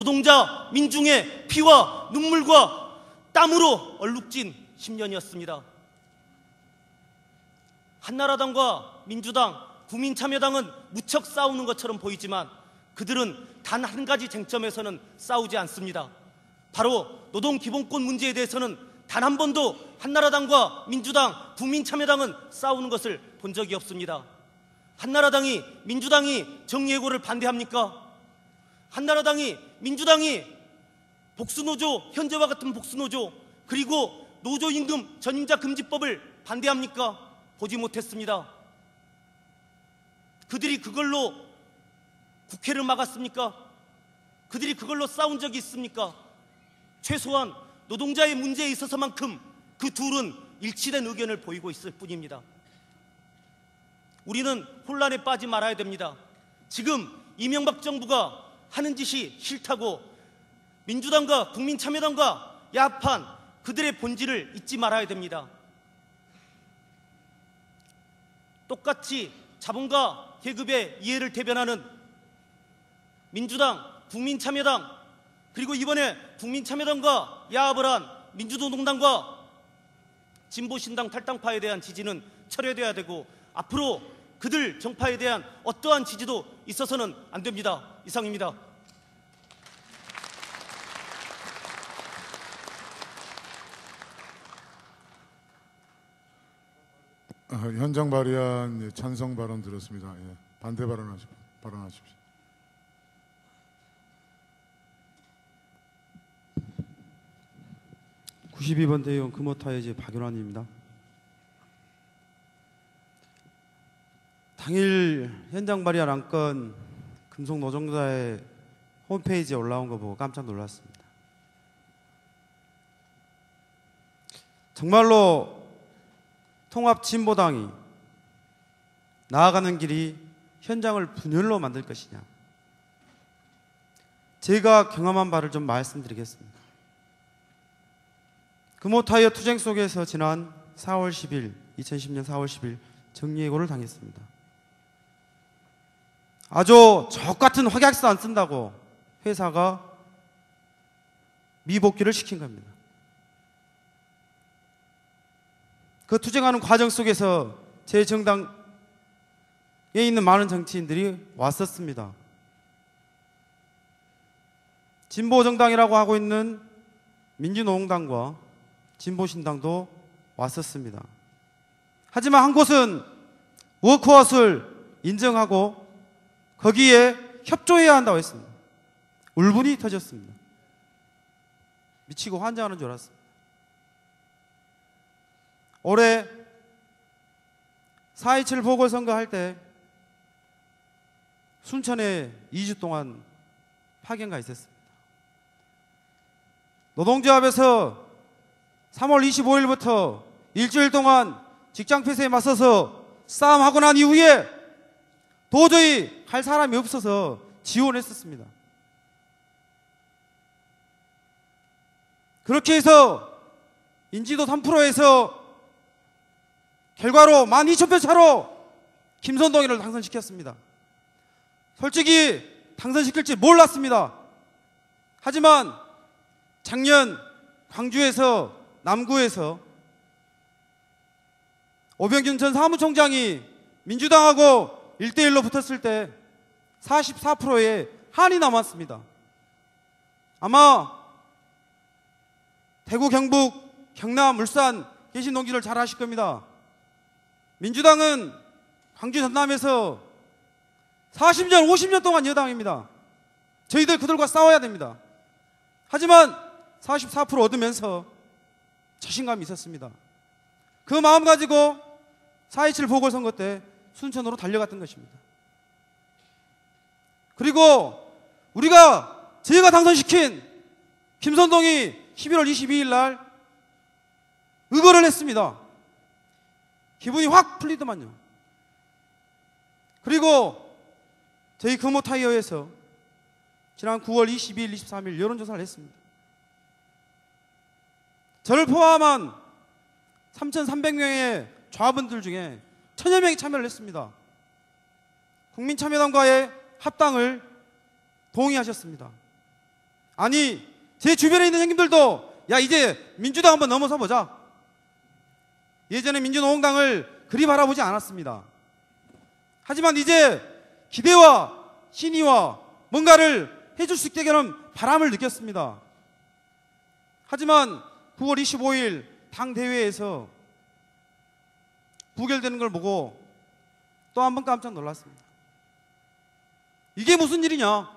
노동자 민중의 피와 눈물과 땀으로 얼룩진 10년이었습니다. 한나라당과 민주당, 국민참여당은 무척 싸우는 것처럼 보이지만 그들은 단 한 가지 쟁점에서는 싸우지 않습니다. 바로 노동기본권 문제에 대해서는 단 한 번도 한나라당과 민주당, 국민참여당은 싸우는 것을 본 적이 없습니다. 한나라당이, 민주당이 정리해고를 반대합니까? 한나라당이, 민주당이 복수노조, 현재와 같은 복수노조, 그리고 노조임금 전임자 금지법을 반대합니까? 보지 못했습니다. 그들이 그걸로 국회를 막았습니까? 그들이 그걸로 싸운 적이 있습니까? 최소한 노동자의 문제에 있어서만큼 그 둘은 일치된 의견을 보이고 있을 뿐입니다. 우리는 혼란에 빠지 말아야 됩니다. 지금 이명박 정부가 하는 짓이 싫다고 민주당과 국민참여당과 야합한 그들의 본질을 잊지 말아야 됩니다. 똑같이 자본가 계급의 이해를 대변하는 민주당, 국민참여당, 그리고 이번에 국민참여당과 야합을 한 민주노동당과 진보신당 탈당파에 대한 지지는 철회돼야 되고 앞으로 그들 정파에 대한 어떠한 지지도 있어서는 안 됩니다. 이상입니다. 현장 발의안 찬성 발언 들었습니다. 예. 반대 발언하십시오. 92번 대의원 금호타의제 박윤환입니다. 당일 현장 발의한 안건 금속노동자의 홈페이지에 올라온 거 보고 깜짝 놀랐습니다. 정말로 통합진보당이 나아가는 길이 현장을 분열로 만들 것이냐, 제가 경험한 바를 좀 말씀드리겠습니다. 금호타이어 투쟁 속에서 지난 2010년 4월 10일 정리해고를 당했습니다. 아주 적같은 확약서 안 쓴다고 회사가 미복귀를 시킨 겁니다. 그 투쟁하는 과정 속에서 제 정당에 있는 많은 정치인들이 왔었습니다. 진보정당이라고 하고 있는 민주노동당과 진보신당도 왔었습니다. 하지만 한 곳은 워크아웃을 인정하고 거기에 협조해야 한다고 했습니다. 울분이 터졌습니다. 미치고 환장하는 줄 알았습니다. 올해 4.27 보궐선거할 때 순천에 2주 동안 파견가 있었습니다. 노동조합에서 3월 25일부터 일주일 동안 직장 폐쇄에 맞서서 싸움하고 난 이후에 도저히 할 사람이 없어서 지원했었습니다. 그렇게 해서 인지도 3%에서 결과로 12,000표 차로 김선동이를 당선시켰습니다. 솔직히 당선시킬지 몰랐습니다. 하지만 작년 광주에서 남구에서 오병균 전 사무총장이 민주당하고 1대1로 붙었을 때 44%의 한이 남았습니다. 아마 대구, 경북, 경남, 울산 계신 동지들 잘 아실 겁니다. 민주당은 광주, 전남에서 40년, 50년 동안 여당입니다. 저희들 그들과 싸워야 됩니다. 하지만 44% 얻으면서 자신감이 있었습니다. 그 마음 가지고 4.27 보궐선거 때 순천으로 달려갔던 것입니다. 그리고 저희가 당선시킨 김선동이 11월 22일 날 의거를 했습니다. 기분이 확 풀리더만요. 그리고 저희 금호타이어에서 지난 9월 22일, 23일 여론조사를 했습니다. 저를 포함한 3,300명의 조합원들 중에 1,000여 명이 참여를 했습니다. 국민참여당과의 합당을 동의하셨습니다. 아니, 제 주변에 있는 형님들도 야, 이제 민주당 한번 넘어서 보자. 예전에 민주노동당을 그리 바라보지 않았습니다. 하지만 이제 기대와 신의와 뭔가를 해줄 수 있게 하는 바람을 느꼈습니다. 하지만 9월 25일 당 대회에서 부결되는 걸 보고 또 한 번 깜짝 놀랐습니다. 이게 무슨 일이냐?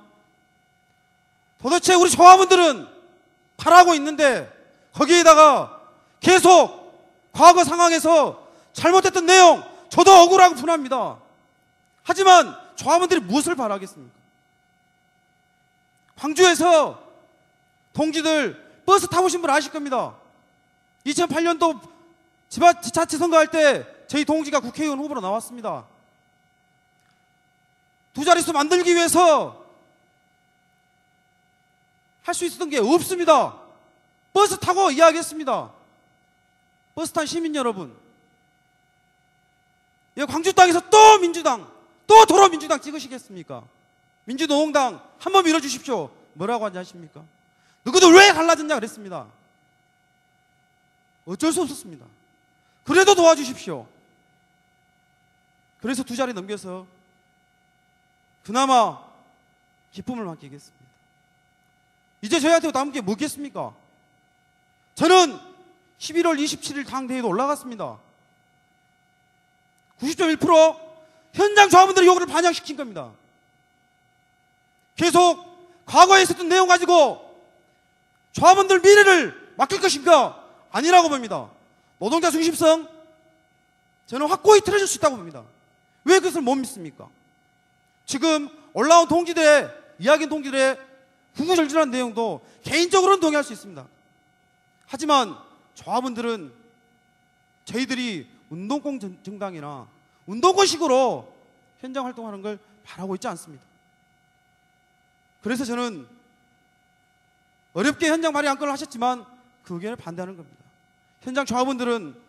도대체 우리 조합원들은 바라고 있는데 거기에다가 계속 과거 상황에서 잘못했던 내용 저도 억울하고 분합니다. 하지만 조합원들이 무엇을 바라겠습니까? 광주에서 동지들 버스 타보신 분 아실 겁니다. 2008년도 지자체 선거할 때 저희 동지가 국회의원 후보로 나왔습니다. 두 자릿수 만들기 위해서 할 수 있었던 게 없습니다. 버스 타고 이야기했습니다. 버스 탄 시민 여러분, 광주 땅에서 또 민주당, 또 도로 민주당 찍으시겠습니까? 민주노동당 한번 밀어주십시오. 뭐라고 하십니까? 너희들 왜 갈라졌냐 그랬습니다. 어쩔 수 없었습니다. 그래도 도와주십시오. 그래서 두 자리 넘겨서 그나마 기쁨을 맡기겠습니다. 이제 저희한테 남은 게 뭐겠습니까? 저는 11월 27일 당대회도 올라갔습니다. 90.1% 현장 조합원들의 요구를 반영시킨 겁니다. 계속 과거에 있었던 내용 가지고 조합원들 미래를 맡길 것인가? 아니라고 봅니다. 노동자 중심성 저는 확고히 틀어줄 수 있다고 봅니다. 왜 그것을 못 믿습니까? 지금 올라온 동지들의 이야기한 동지들의 구구절절한 내용도 개인적으로는 동의할 수 있습니다. 하지만 조합원들은 저희들이 운동권 정당이나 운동권식으로 현장 활동하는 걸 바라고 있지 않습니다. 그래서 저는 어렵게 현장 발의 안건을 하셨지만 그 의견을 반대하는 겁니다. 현장 조합원들은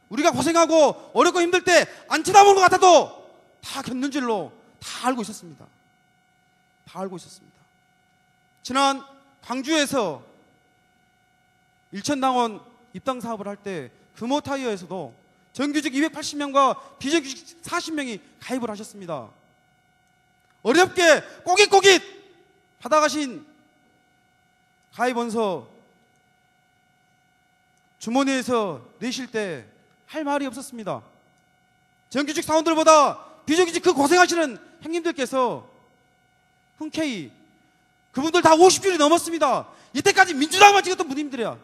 우리가 고생하고 어렵고 힘들 때 안 쳐다보는 것 같아도 다 겪는 줄로 다 알고 있었습니다. 다 알고 있었습니다. 지난 광주에서 일천당원 입당 사업을 할 때 금호타이어에서도 정규직 280명과 비정규직 40명이 가입을 하셨습니다. 어렵게 꼬깃꼬깃 받아가신 가입원서 주머니에서 내실 때 할 말이 없었습니다. 정규직 사원들보다 비정규직 그 고생하시는 형님들께서 흔쾌히 그분들 다 50줄이 넘었습니다. 이때까지 민주당만 찍었던 분님들이야.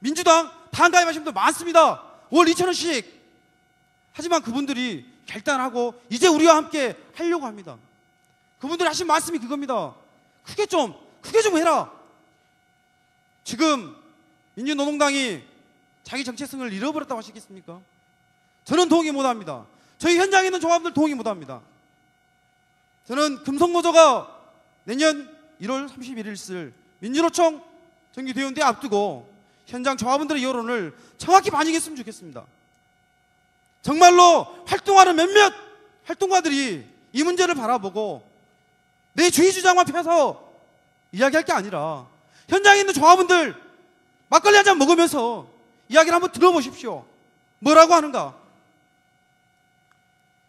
민주당 당 가입하신 분들 많습니다. 월 2,000원씩. 하지만 그분들이 결단하고 이제 우리와 함께 하려고 합니다. 그분들이 하신 말씀이 그겁니다. 크게 좀 해라. 지금 민주노동당이 자기 정체성을 잃어버렸다고 하시겠습니까? 저는 동의 못합니다. 저희 현장에 있는 조합들 동의 못합니다. 저는 금속노조가 내년 1월 31일 쓸 민주노총 정기대원대 앞두고 현장 조합원들의 여론을 정확히 반영했으면 좋겠습니다. 정말로 활동하는 몇몇 활동가들이 이 문제를 바라보고 내 주의 주장만 펴서 이야기할 게 아니라 현장에 있는 조합원들 막걸리 한 잔 먹으면서 이야기를 한번 들어보십시오. 뭐라고 하는가?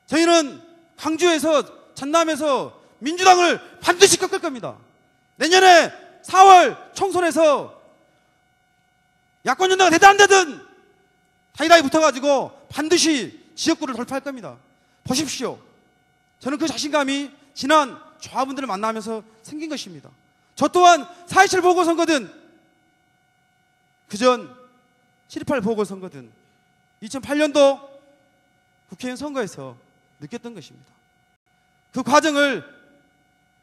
저희는 광주에서 전남에서 민주당을 반드시 꺾을 겁니다. 내년에 4월 총선에서 야권연대가 되든 안 되든 다이다이 붙어가지고 반드시 지역구를 돌파할 겁니다. 보십시오. 저는 그 자신감이 지난 조합원들을 만나면서 생긴 것입니다. 저 또한 4.27 보궐선거든 그전 7.28 보궐선거든 2008년도 국회의원 선거에서 느꼈던 것입니다. 그 과정을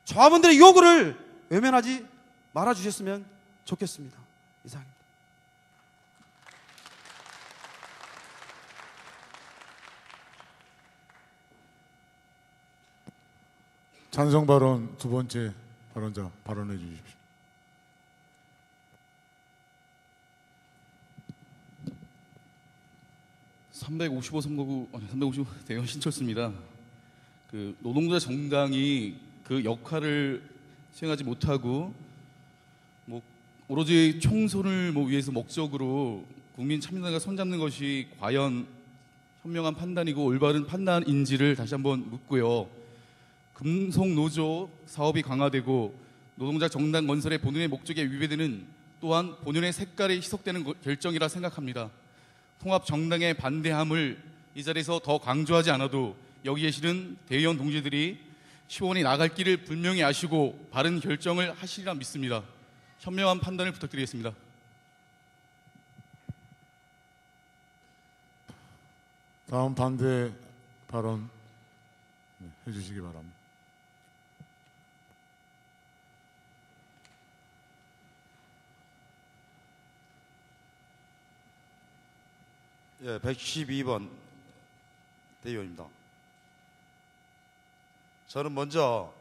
조합원들의 요구를 외면하지 말아주셨으면 좋겠습니다. 이상입니다. 찬성 발언 두 번째 발언자 발언해 주십시오. (355) 대의원 신철수입니다. 그 노동자 정당이 그 역할을 수행하지 못하고 뭐 오로지 총선을 위해서 목적으로 국민 참여단과 손잡는 것이 과연 현명한 판단이고 올바른 판단인지를 다시 한번 묻고요. 금속노조 사업이 강화되고 노동자 정당 건설의 본연의 목적에 위배되는 또한 본연의 색깔이 희석되는 결정이라 생각합니다. 통합 정당의 반대함을 이 자리에서 더 강조하지 않아도 여기 계시는 대의원 동지들이 15원이 나갈 길을 분명히 아시고 바른 결정을 하시리라 믿습니다. 현명한 판단을 부탁드리겠습니다. 다음 반대 발언 해주시기 바랍니다. 예, 112번 대의원입니다. 저는 먼저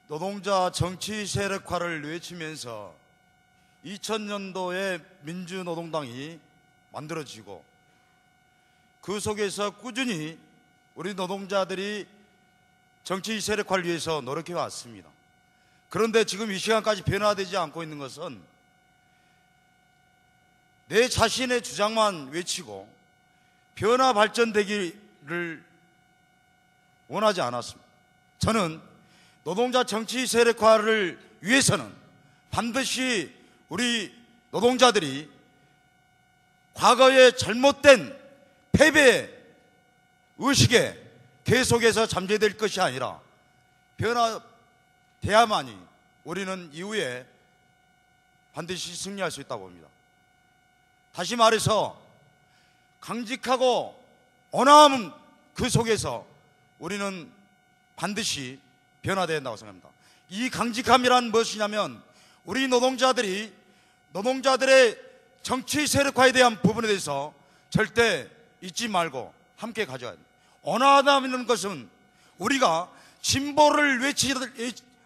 노동자 정치 세력화를 외치면서 2000년도에 민주노동당이 만들어지고 그 속에서 꾸준히 우리 노동자들이 정치 세력화를 위해서 노력해 왔습니다. 그런데 지금 이 시간까지 변화되지 않고 있는 것은 내 자신의 주장만 외치고 변화 발전되기를 원하지 않았습니다. 저는 노동자 정치 세력화를 위해서는 반드시 우리 노동자들이 과거의 잘못된 패배 의식에 계속해서 잠재될 것이 아니라 변화돼야만이 우리는 이후에 반드시 승리할 수 있다고 봅니다. 다시 말해서 강직하고 온화함 그 속에서 우리는 반드시 변화되어야 한다고 생각합니다. 이 강직함이란 무엇이냐면 우리 노동자들이 노동자들의 정치 세력화에 대한 부분에 대해서 절대 잊지 말고 함께 가져야 합니다. 온화하다는 것은 우리가 진보를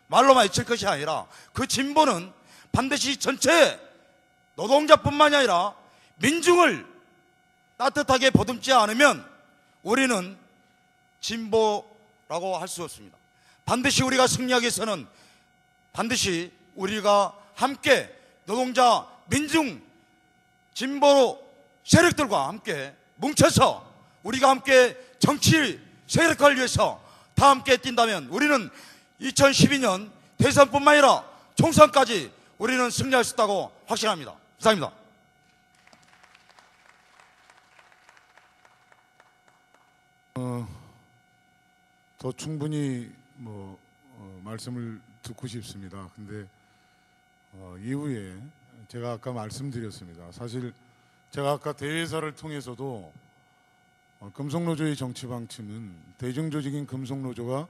말로만 외칠 것이 아니라 그 진보는 반드시 전체 노동자뿐만이 아니라 민중을 따뜻하게 보듬지 않으면 우리는 진보라고 할 수 없습니다. 반드시 우리가 승리하기 위해서는 반드시 우리가 함께 노동자, 민중, 진보 세력들과 함께 뭉쳐서 우리가 함께 정치 세력화를 위해서 다 함께 뛴다면 우리는 2012년 대선뿐만 아니라 총선까지 우리는 승리할 수 있다고 확신합니다. 이상입니다. 더 충분히 말씀을 듣고 싶습니다. 근데 이후에 제가 아까 말씀드렸습니다. 사실 제가 아까 대회사를 통해서도 금속노조의 정치방침은 대중조직인 금속노조가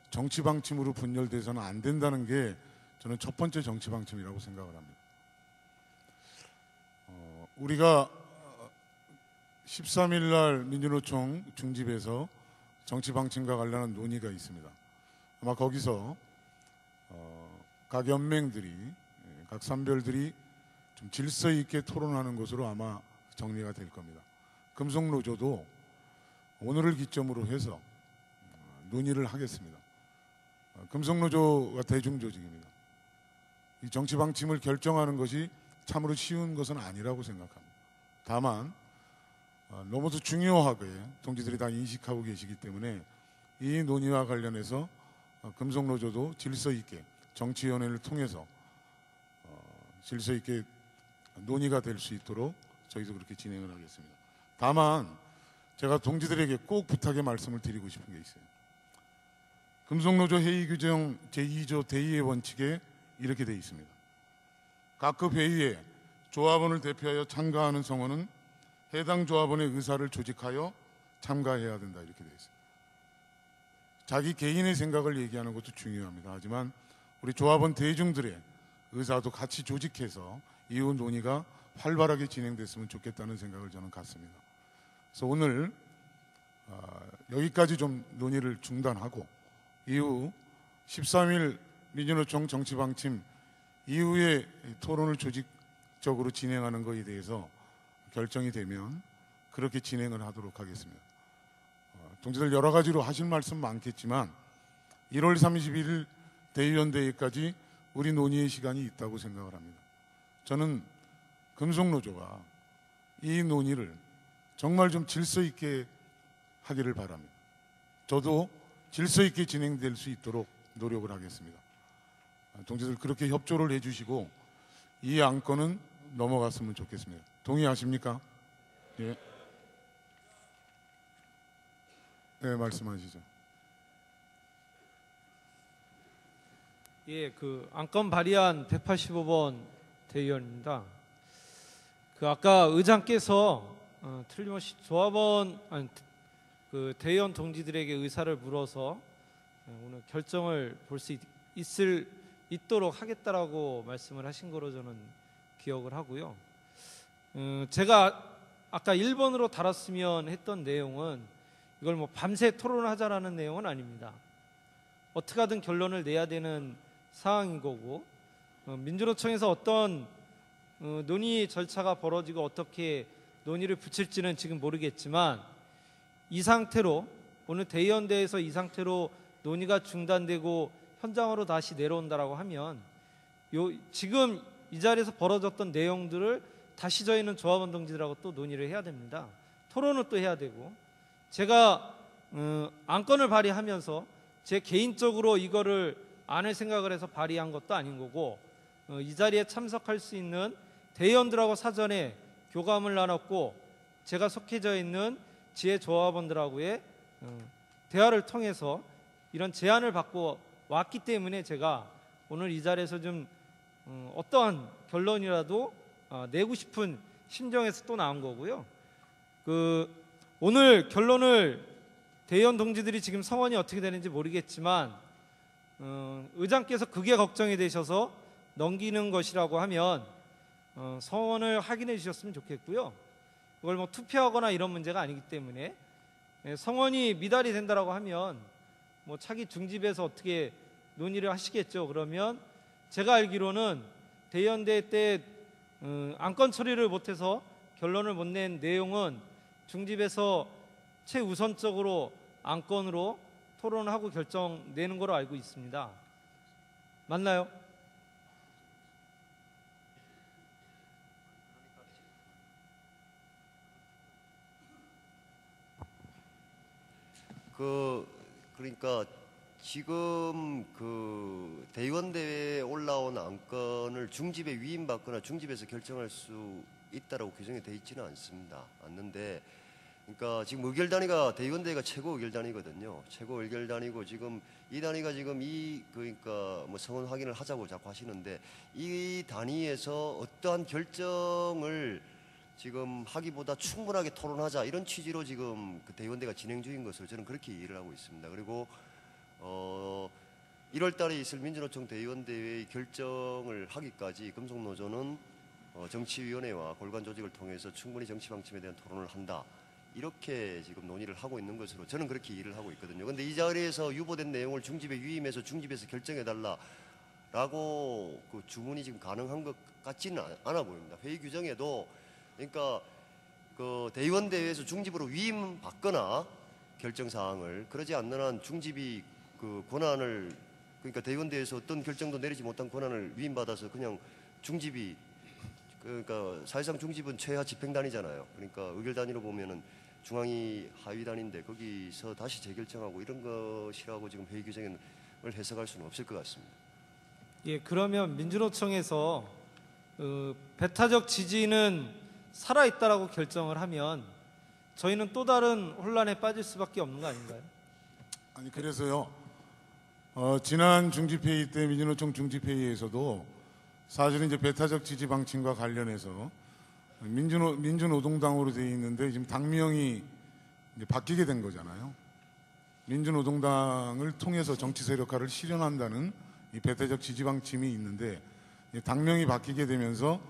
정치방침으로 분열돼서는 안 된다는 게 저는 첫 번째 정치방침이라고 생각을 합니다. 우리가 13일 날 민주노총 중집에서 정치방침과 관련한 논의가 있습니다. 아마 거기서 각 연맹들이, 각 산별들이 좀 질서 있게 토론하는 것으로 아마 정리가 될 겁니다. 금속노조도 오늘을 기점으로 해서 논의를 하겠습니다. 금속노조가 대중조직입니다. 이 정치방침을 결정하는 것이 참으로 쉬운 것은 아니라고 생각합니다. 다만 너무도 중요하게 동지들이 다 인식하고 계시기 때문에 이 논의와 관련해서 금속노조도 질서 있게 정치위원회를 통해서 질서 있게 논의가 될 수 있도록 저희도 그렇게 진행을 하겠습니다. 다만 제가 동지들에게 꼭 부탁의 말씀을 드리고 싶은 게 있어요. 금속노조 회의 규정 제2조 대의의 원칙에 이렇게 되어 있습니다. 각급 회의에 조합원을 대표하여 참가하는 성원은 해당 조합원의 의사를 조직하여 참가해야 된다 이렇게 되어 있습니다. 자기 개인의 생각을 얘기하는 것도 중요합니다. 하지만 우리 조합원 대중들의 의사도 같이 조직해서 이후 논의가 활발하게 진행됐으면 좋겠다는 생각을 저는 갖습니다. 그래서 오늘 여기까지 좀 논의를 중단하고 이후 13일 민주노총 정치방침 이후에 토론을 조직적으로 진행하는 것에 대해서 결정이 되면 그렇게 진행을 하도록 하겠습니다. 동지들 여러 가지로 하실 말씀 많겠지만 1월 31일 대의원대회까지 우리 논의의 시간이 있다고 생각을 합니다. 저는 금속노조가 이 논의를 정말 좀 질서 있게 하기를 바랍니다. 저도 질서 있게 진행될 수 있도록 노력을 하겠습니다. 동지들 그렇게 협조를 해주시고 이 안건은 넘어갔으면 좋겠습니다. 동의하십니까? 예. 네, 말씀하시죠. 예, 그 안건 발의한 185번 대의원입니다. 그 아까 의장께서 틀림없이 조합원 그 대의원 동지들에게 의사를 물어서 오늘 결정을 볼 수 있도록 하겠다라고 말씀을 하신 거로 저는 기억을 하고요. 제가 아까 1번으로 달았으면 했던 내용은 이걸 뭐 밤새 토론하자라는 내용은 아닙니다. 어떻게 하든 결론을 내야 되는 상황인 거고, 민주노총에서 어떤 논의 절차가 벌어지고 어떻게 논의를 붙일지는 지금 모르겠지만, 이 상태로 오늘 대의원대에서 이 상태로 논의가 중단되고 현장으로 다시 내려온다라고 하면 지금 이 자리에서 벌어졌던 내용들을 다시 저희는 조합원 동지들하고 또 논의를 해야 됩니다. 토론을 또 해야 되고, 제가 안건을 발의하면서 제 개인적으로 이거를 안 할 생각을 해서 발의한 것도 아닌 거고, 이 자리에 참석할 수 있는 대의원들하고 사전에 교감을 나눴고, 제가 속해져 있는 지혜 조합원들하고의 대화를 통해서 이런 제안을 받고 왔기 때문에 제가 오늘 이 자리에서 좀 어떠한 결론이라도 내고 싶은 심정에서 또 나온 거고요. 오늘 결론을 대의원 동지들이 지금 성원이 어떻게 되는지 모르겠지만 의장께서 그게 걱정이 되셔서 넘기는 것이라고 하면 성원을 확인해 주셨으면 좋겠고요. 그걸 뭐 투표하거나 이런 문제가 아니기 때문에 성원이 미달이 된다라고 하면 뭐 차기 중집에서 어떻게 논의를 하시겠죠. 그러면 제가 알기로는 대의원대 때 안건 처리를 못해서 결론을 못 낸 내용은 중집에서 최우선적으로 안건으로 토론하고 결정 내는 거로 알고 있습니다. 맞나요? 그러니까 지금 그 대의원 대회에 올라온 안건을 중집에 위임받거나 중집에서 결정할 수 있다라고 규정이 되어 있지는 않는데, 그러니까 지금 의결 단위가 대의원 대회가 최고 의결 단위거든요. 최고 의결 단위고 지금 이 단위가 지금 그러니까 뭐 성원 확인을 하자고 자꾸 하시는데, 이 단위에서 어떠한 결정을 지금 하기보다 충분하게 토론하자 이런 취지로 지금 그 대의원대가 진행 중인 것으로 저는 그렇게 이해를 하고 있습니다. 그리고 1월 달에 있을 민주노총 대의원대회의 결정을 하기까지 금속노조는 정치위원회와 골관 조직을 통해서 충분히 정치 방침에 대한 토론을 한다. 이렇게 지금 논의를 하고 있는 것으로 저는 그렇게 이해를 하고 있거든요. 그런데 이 자리에서 유보된 내용을 중집에 위임해서 중집에서 결정해달라라고 그 주문이 지금 가능한 것 같지는 않아 보입니다. 회의 규정에도 그러니까 그 대의원 대회에서 중집으로 위임받거나 결정 사항을 그러지 않는 한 중집이 그 권한을, 그러니까 대의원 대회에서 어떤 결정도 내리지 못한 권한을 위임받아서 그냥 중집이, 그러니까 사실상 중집은 최하 집행단위잖아요. 그러니까 의결 단위로 보면은 중앙위 하위 단위인데 거기서 다시 재결정하고 이런 것이라고 지금 회의 규정을 해석할 수는 없을 것 같습니다. 예, 그러면 민주노총에서 배타적 지지는 살아있다라고 결정을 하면 저희는 또 다른 혼란에 빠질 수밖에 없는 거 아닌가요? 아니 그래서요, 지난 중집회의 때 민주노총 중집회의에서도 사실은 이제 배타적 지지 방침과 관련해서 민주노동당으로 되어 있는데 지금 당명이 이제 바뀌게 된 거잖아요. 민주노동당을 통해서 정치 세력화를 실현한다는 이 배타적 지지 방침이 있는데 당명이 바뀌게 되면서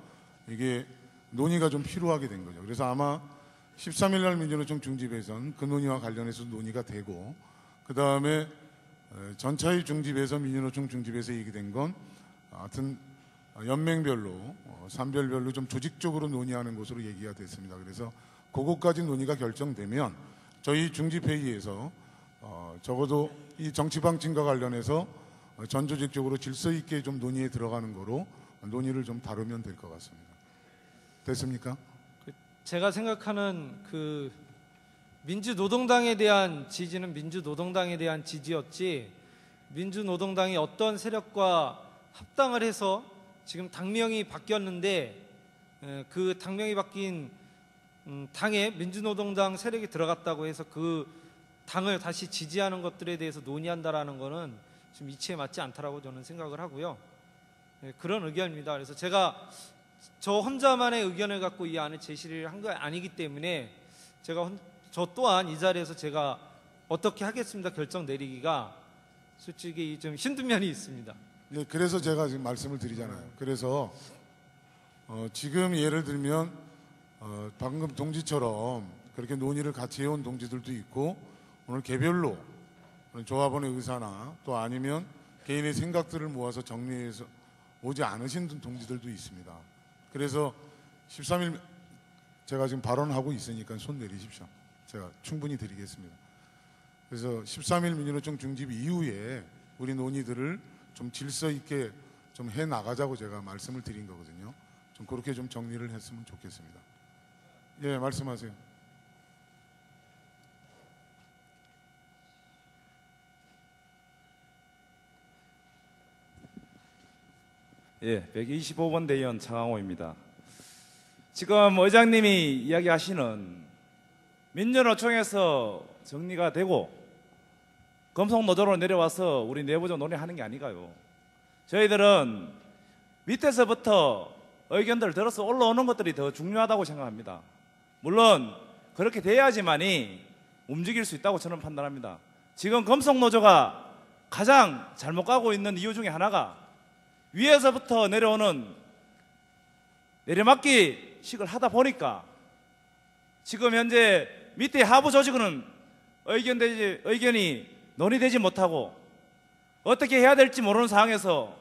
이게 논의가 좀 필요하게 된 거죠. 그래서 아마 13일 날 민주노총 중집에선 그 논의와 관련해서 논의가 되고, 그 다음에 전차의 중집에서 민주노총 중집에서 얘기된 건 하여튼 연맹별로 산별별로 좀 조직적으로 논의하는 것으로 얘기가 됐습니다. 그래서 그것까지 논의가 결정되면 저희 중집회의에서 적어도 이 정치방침과 관련해서 전 조직적으로 질서 있게 좀 논의에 들어가는 거로 논의를 좀 다루면 될 것 같습니다. 됐습니까? 제가 생각하는 그 민주노동당에 대한 지지는 민주노동당에 대한 지지였지, 민주노동당이 어떤 세력과 합당을 해서 지금 당명이 바뀌었는데 그 당명이 바뀐 당에 민주노동당 세력이 들어갔다고 해서 그 당을 다시 지지하는 것들에 대해서 논의한다라는 거는 지금 이치에 맞지 않다라고 저는 생각을 하고요. 그런 의견입니다. 그래서 제가 저 혼자만의 의견을 갖고 이 안에 제시를 한 거 아니기 때문에 저 또한 이 자리에서 제가 어떻게 하겠습니다 결정 내리기가 솔직히 좀 힘든 면이 있습니다. 네, 그래서 제가 지금 말씀을 드리잖아요. 그래서 지금 예를 들면 방금 동지처럼 그렇게 논의를 같이 해온 동지들도 있고, 오늘 개별로 조합원의 의사나 또 아니면 개인의 생각들을 모아서 정리해서 오지 않으신 동지들도 있습니다. 그래서 13일 제가 지금 발언하고 있으니까 손 내리십시오. 제가 충분히 드리겠습니다. 그래서 13일 민주노총 중집 이후에 우리 논의들을 좀 질서 있게 좀 해 나가자고 제가 말씀을 드린 거거든요. 좀 그렇게 좀 정리를 했으면 좋겠습니다. 예, 말씀하세요. 예, 125번 대의원 차강호입니다. 지금 의장님이 이야기하시는 민주노총에서 정리가 되고 금속노조로 내려와서 우리 내부적 논의하는 게 아니가요. 저희들은 밑에서부터 의견들을 들어서 올라오는 것들이 더 중요하다고 생각합니다. 물론 그렇게 돼야지만이 움직일 수 있다고 저는 판단합니다. 지금 금속노조가 가장 잘못 가고 있는 이유 중에 하나가 위에서부터 내려오는 내려막기식을 하다 보니까 지금 현재 밑에 하부 조직은 의견이 논의되지 못하고 어떻게 해야 될지 모르는 상황에서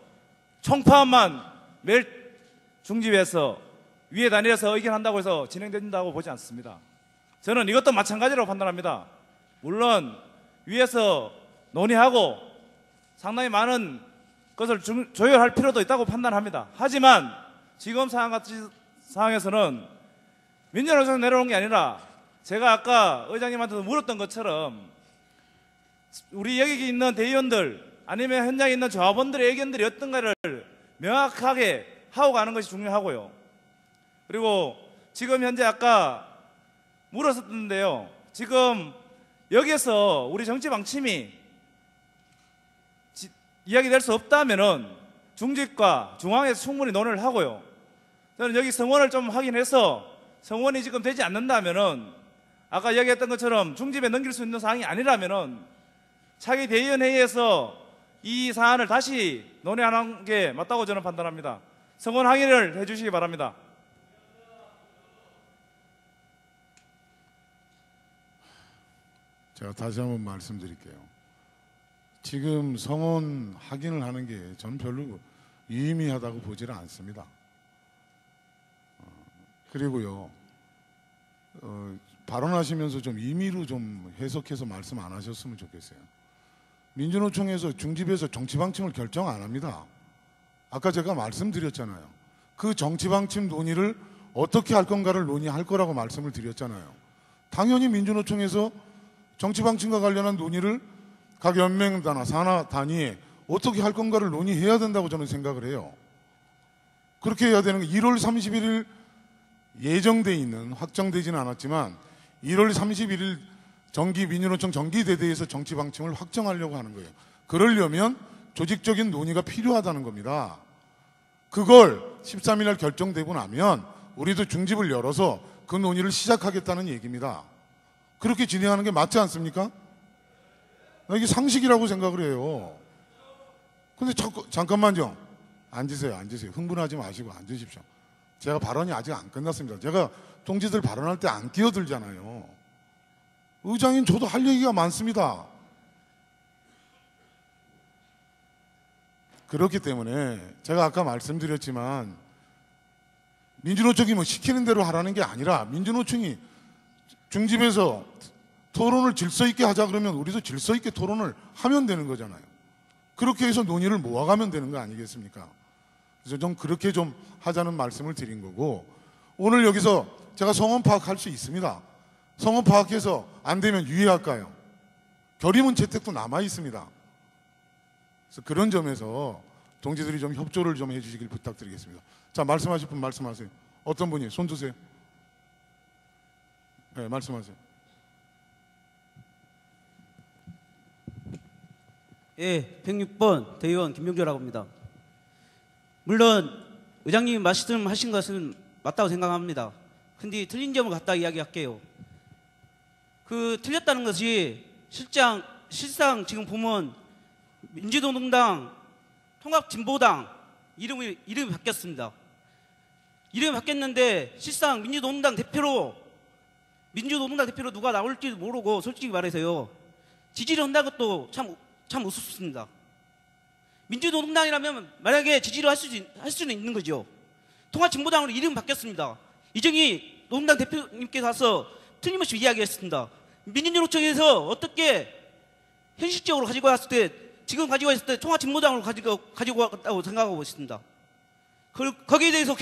총파업만 매일 중집에서 위에 단위에서 의견한다고 해서 진행된다고 보지 않습니다. 저는 이것도 마찬가지라고 판단합니다. 물론 위에서 논의하고 상당히 많은 것을 조율할 필요도 있다고 판단합니다. 하지만 지금 상황에서는 민주노총에서 내려오는 게 아니라 제가 아까 의장님한테도 물었던 것처럼 우리 여기 있는 대의원들 아니면 현장에 있는 조합원들의 의견들이 어떤가를 명확하게 하고 가는 것이 중요하고요. 그리고 지금 현재 아까 물었었는데요. 지금 여기에서 우리 정치 방침이 이야기될 수 없다면은 중직과 중앙에서 충분히 논의를 하고요. 저는 여기 성원을 좀 확인해서 성원이 지금 되지 않는다면은 아까 이야기했던 것처럼 중집에 넘길 수 있는 사항이 아니라면은 차기 대의원 회의에서 이 사안을 다시 논의하는 게 맞다고 저는 판단합니다. 성원 항의를 해주시기 바랍니다. 제가 다시 한번 말씀드릴게요. 지금 성원 확인을 하는 게 저는 별로 유의미하다고 보지는 않습니다. 그리고요, 발언하시면서 좀 임의로 좀 해석해서 말씀 안 하셨으면 좋겠어요. 민주노총에서 중집에서 정치방침을 결정 안 합니다. 아까 제가 말씀드렸잖아요. 그 정치방침 논의를 어떻게 할 건가를 논의할 거라고 말씀을 드렸잖아요. 당연히 민주노총에서 정치방침과 관련한 논의를 각 연맹단나 산하 단위에 어떻게 할 건가를 논의해야 된다고 저는 생각을 해요. 그렇게 해야 되는 게 1월 31일 예정돼 있는, 확정되지는 않았지만 1월 31일 민주노총 정기대대에서 정치방침을 확정하려고 하는 거예요. 그러려면 조직적인 논의가 필요하다는 겁니다. 그걸 13일 날 결정되고 나면 우리도 중집을 열어서 그 논의를 시작하겠다는 얘기입니다. 그렇게 진행하는 게 맞지 않습니까? 나 이게 상식이라고 생각을 해요. 근데 잠깐만요. 앉으세요. 흥분하지 마시고 앉으십시오. 제가 발언이 아직 안 끝났습니다. 제가 동지들 발언할 때 안 끼어들잖아요. 의장님, 저도 할 얘기가 많습니다. 그렇기 때문에 제가 아까 말씀드렸지만 민주노총이 뭐 시키는 대로 하라는 게 아니라 민주노총이 중집에서 토론을 질서 있게 하자 그러면 우리도 질서 있게 토론을 하면 되는 거잖아요. 그렇게 해서 논의를 모아가면 되는 거 아니겠습니까? 그래서 좀 그렇게 좀 하자는 말씀을 드린 거고, 오늘 여기서 제가 성원 파악할 수 있습니다. 성원 파악해서 안 되면 유예할까요? 결의문 채택도 남아 있습니다. 그래서 그런 점에서 동지들이 좀 협조를 좀 해주시길 부탁드리겠습니다. 자, 말씀하실 분 말씀하세요. 어떤 분이 손 드세요. 네, 말씀하세요. 예, 106번 대의원 김용조라고 합니다. 물론 의장님이 말씀하신 것은 맞다고 생각합니다. 근데 틀린 점을 갖다 이야기할게요. 틀렸다는 것이 실상 지금 보면 민주노동당, 통합진보당 이름이 바뀌었습니다. 이름이 바뀌었는데 실상 민주노동당 대표로 누가 나올지도 모르고 솔직히 말해서요, 지지를 한다는 것도 참 우습습니다. 민주노동당이라면 만약에 지지를 할 수는 있는 거죠. 통합진보당으로 이름이 바뀌었습니다. 이정희 노동당 대표님께서 와서 틀림없이 이야기했습니다. 민주노총에서 어떻게 현실적으로 지금 가지고 있을 때 통합진보당으로 가지고 왔다고 생각하고 있습니다. 거기에 대해서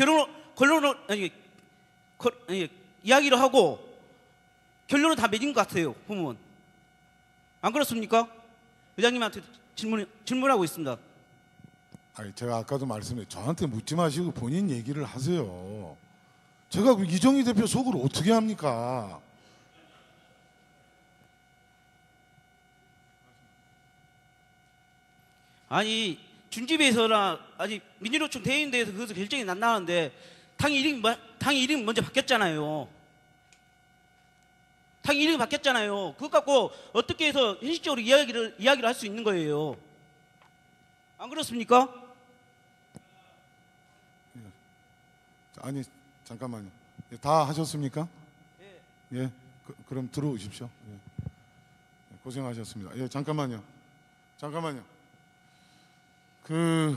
이야기를 하고 결론은 다 맺은 것 같아요. 보면 안 그렇습니까? 의장님한테 질문하고 있습니다. 아니, 제가 아까도 말씀해, 저한테 묻지 마시고 본인 얘기를 하세요. 제가 그 이정희 대표 속을 어떻게 합니까? 아니, 중집에서나 아직 민주노총 대의원대에서 그것을 결정이 안 나왔는데 당 이름이 먼저 바뀌었잖아요. 당 이름이 바뀌었잖아요. 그것 갖고 어떻게 해서 현실적으로 이야기를 할 수 있는 거예요. 안 그렇습니까? 아니, 잠깐만요. 다 하셨습니까? 예. 그럼 들어오십시오. 예. 고생하셨습니다. 예, 잠깐만요. 그